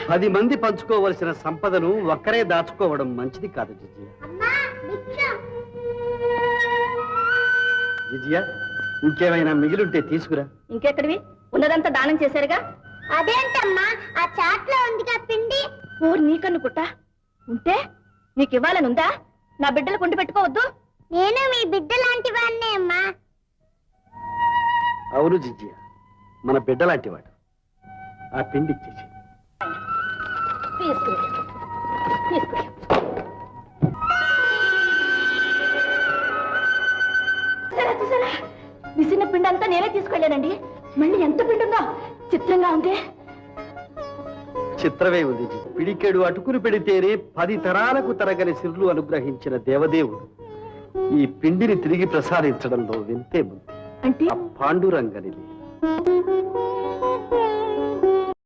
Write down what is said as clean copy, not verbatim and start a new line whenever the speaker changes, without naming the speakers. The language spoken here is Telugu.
10 మంది పంచుకోవలసిన సంపదను ఒక్కరే దాచుకోవడం మంచిది కాదు జిజియా. జిజియా, ఇంకేమైనా మిగిలుంటే తీసుకురా.
ఇంకెక్కడివి? ఉన్నదంతా దానం చేశారుగా.
అదేంటమ్మా, ఆ చాట్లో ఉందిగా పిండి.
ఊరు నీకన్ను కుట్ట ఉంటే నీకు ఇవ్వాలని ఉందా? నా బిడ్డలు కొండి పెట్టుకోవద్దు.
నేను మీ బిడ్డ లాంటి వాడినే అమ్మా.
అవును జిజియా, మన బిడ్డ లాంటి వాడు. ఆ పిండి ఇచ్చేసి
విసిన పిండి అంతా నేనే తీసుకెళ్ళానండి. మళ్ళీ ఎంత పిండి ఉందో చిత్రంగా ఉంది.
చిత్రమే ఉంది. పిడికెడు అటుకులు పెడితేనే 10 తరాలకు తరగని సిరులు అనుగ్రహించిన దేవదేవుడు ఈ పిండిని తిరిగి ప్రసాదించడంలో వింతే ఉంది.
అంటే
పాండురంగనిది.